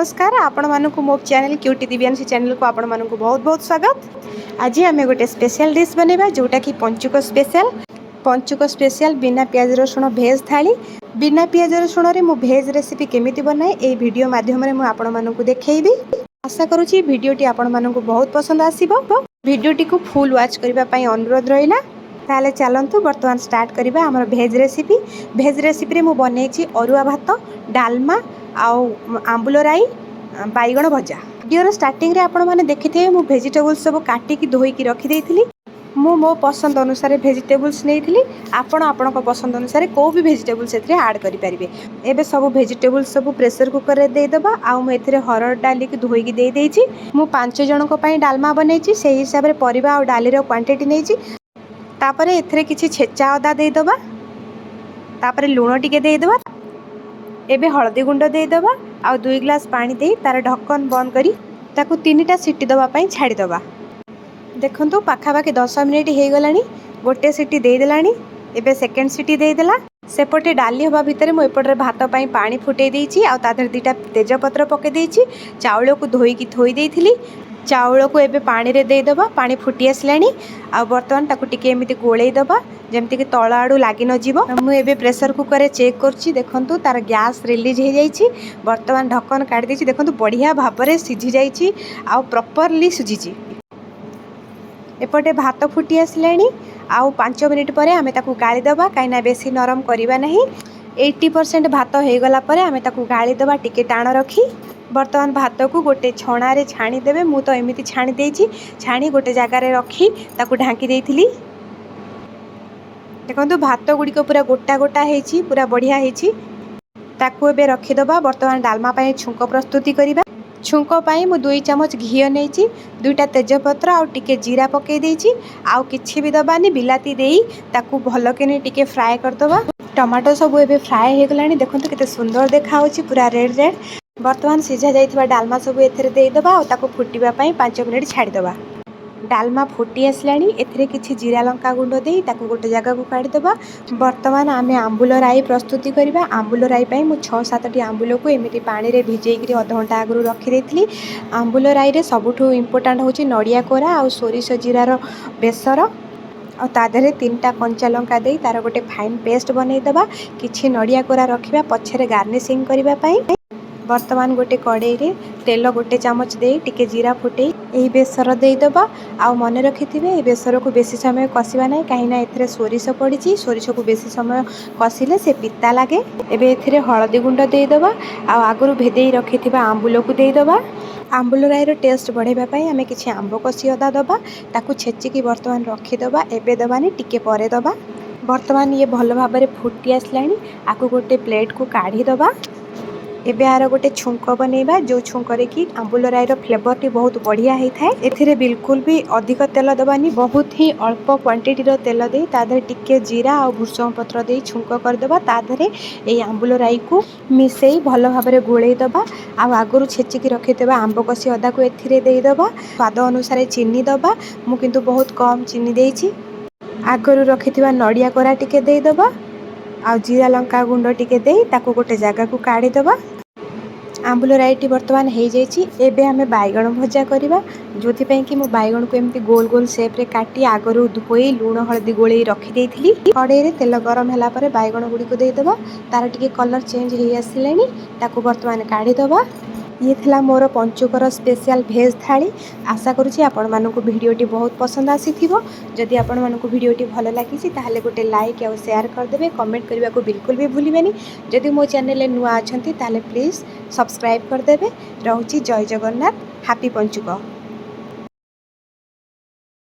नमस्कार आपण मानक मो चैनल क्यूटी दिव्यांशी चैनल को आपण मानक बहुत बहुत स्वागत। आज आम गोटे स्पेशल डिश बनैबा जोटा कि पंचुक स्पेशल बिना प्याज रसुण भेज थाली। बिना प्याज रसुण रे मु भेज रेसिपी केमिति बनाए ए वीडियो माध्यम रे मु आपण मानक देखैबी। आशा करूची वीडियोटी आपण मानक बहुत पसंद आसीबो। वीडियोटी को फुल वॉच करबा पई अनुरोध रहिला। ताले चलंतु बर्तमान स्टार्ट करिबा हमर भेज रेसिपी। भेज रेसिपी रे मु बनेछि अरुआ भात, डालमा आउ आंबुल राई, बैगण भजा। वीडियो स्टार्टिंग रे आपण माने देखिथे मु वेजिटेबल्स सब काटी की धोई की रखी देइथिली। मु मो पसंद अनुसार वेजिटेबल्स नेइथिली। आपण आपणक पसंद अनुसार को भी वेजिटेबल्स एथरे ऐड करि परिबे। एबे सब वेजिटेबल्स सब प्रेशर कुकर रे देइ दबा। आउ मु एथरे हरड़ डाली की धोई की देइ देइछि। मु 5 जनक पई डालमा बनेछि सेही हिसाब रे परिबा आउ डाली रो क्वांटिटी नेइछि। तापरे एथरे किछि छेचा अदा देइ दबा। तापरे लूण टिके देइ दबा। एबे हळदी गुंड देइ दबा आउ 2 ग्लास पानी देइ तार ढक्कन बंद करी ताकू 3टा सीटी दबा पई छाडी दबा। देखंतु पाखापाखि 10 मिनिट हे गलानी। गोटे सीटी देइ देलानी। एबे सेकंड सीटी देइ देला। सेपटे डाली हवा भितरे मु एपटे भात पई पानी फुटै देइछि आउ ताधर 2टा तेजपत्र पके देइछि। चाउल को धोई की थोई देइथिली। चाउल को एबे पानी रे देइ दबा। पानी फुटी आसलानी आ बर्तमान ताकू टिके एमिति गोळेइ दबा जेमति कि तळ आडू लागि न जीवो। मु एबे प्रेशर कुकर रे चेक करछि। देखंतु तार गैस रिलीज हे जाइछि। बर्तमान ढक्कन काढी देछि। देखंतु बढ़िया भाबरे सिझी जाइछि आ प्रॉपर्ली सिझिछि। एपटे भात फुटी आसलानी आउ 5 मिनिट परे आमे ताकू गाळी दबा काइना बेसी नरम करिबा नहीं। 80% भात हे गला परे आमे ताकू गाळी दबा टिके टाण रखी। बर्तमान भात को गोटे छणा रे छाणी देबे। मु तो एमिति छाणी देइछि। छाणी गोटे जगह रे रखी ताकू ढांकी देइथिली। देखंतु भात गुड़िक पूरा गोटा गोटा हेछि पूरा बढ़िया हेछि। ताकू एबे रखी दबा। बर्तमान डालमा पई छुंक प्रस्तुति करिबा। छुंक पई मु 2 चमच घी नेइछि। 2टा तेजपत्र आउ टिके जीरा पके देइछि। आउ किछि भी दबानी बिलाती देई ताकू भलो केने टिके फ्राई कर दबा। टमाटो सब एबे फ्राई हे गलानी। देखंतु केते सुंदर देखा होछि पूरा रेड रेड। बर्तमान सिझा जाइथिबा डालमा सब एथरे देइ दबा आउ ताकू फुटिबा पई 5 मिनिट छाडी दबा। डालमा फुटी आसलानी। एथरे किछि जीरा लंका गुंड देई ताकू गोटे जगह को काढी दबा। बर्तमान आमे आंबुल राई प्रस्तुति करिबा। आंबुल राई पई मु 6-7टी आंबुल को एमिति पानी रे भिजेई करी आधा घंटा आगु रखी देइथिली। आंबुल राई रे सबुठु इंपोर्टेंट होछि नडिया कोरा आउ सोरिष जीरार बेसर आ ताधरे 3टा कंचा लंका देई तार गोटे फाइन पेस्ट बनै दबा। किछि नडिया कोरा रखिबा पछरे गार्निशिंग करिबा पई। बर्तमान गोटे कड़ाई रे तेल गोटे चामच दे टिके जीरा फुटे यही बेसर दे दबा। आउ मन रखिथिबे ए बेसर को बेसी समय कसिबा नै काहीना एथरे सोरिष पड़िछि। सोरिष को बेसी समय कसिले से पिता लागे। एबे एथरे हळदी गुंड दे दबा आउ आगरु भेदेई रखिथिबा आंबुल को दे दबा। आंबुल राई रो टेस्ट बढ़ेबा पई आमे किछि आंब कसी अदा दबा ताकू छेची की बर्तमान रखि दबा। एबे दबानी टिके परे दबा। बर्तमान ये भलो भाबरे फुटी आसलानी। आकु गोटे प्लेट को काढी दबा। एबे आरो गोटे छुंक बनेबा जो छुंक रे कि आंबुल राई रो फ्लेवर टी बहुत बढ़िया हे थाए। एथिरे बिल्कुल भी अधिक तेल दबानी। बहुत ही अल्प क्वांटिटी रो तेल दे ताधरे टिके जीरा आ भुसंग पत्र दे छुंक कर दबा। ताधरे ए आंबुल राई को मिसेई भलो भाबरे गोळेई दबा। आ आगरु छेची की रखितबा आंब कसी अदा को एथिरे देई दबा। स्वाद अनुसार चीनी दबा। मु किंतु बहुत कम चीनी देइछि। आगरु रखितबा नडिया कोरा टिके देई दबा। आ जीरा लंका गुंड टिके देई ताकू गोटे जगह को काढी दबा। आंबुल राईटी बर्तमान हो जाइए। एबे आमे बैगण भजा करिबा जोथि पई कि मु बैगण को एमती गोल गोल शेप रे काटी आगरु धोई लूण हळदी गोळेई रखी देइथिली। कड़ाई रे तेल गरम होला परे बैगण गुडी को देई दबा। तार टिके कलर चेंज हे आसिलेनी ताकू बर्तमान काढी दबा। ये थिला मोर पंचुकर स्पेशल भेज थाली। आशा करूछि आपण मानकु वीडियोटी बहुत पसंद आसीथिबो। जदि आपण मानकु वीडियोटी भलो लागिछि ताहाले गोटे लाइक और शेयर कर देबे। कमेंट करबा को बिल्कुल भी भूलिबेनी। जदि मो चैनल ले नुआ अछंती ताहाले प्लीज सब्सक्राइब कर देबे। रहउछि जय जगन्नाथ। हैप्पी पंचुक।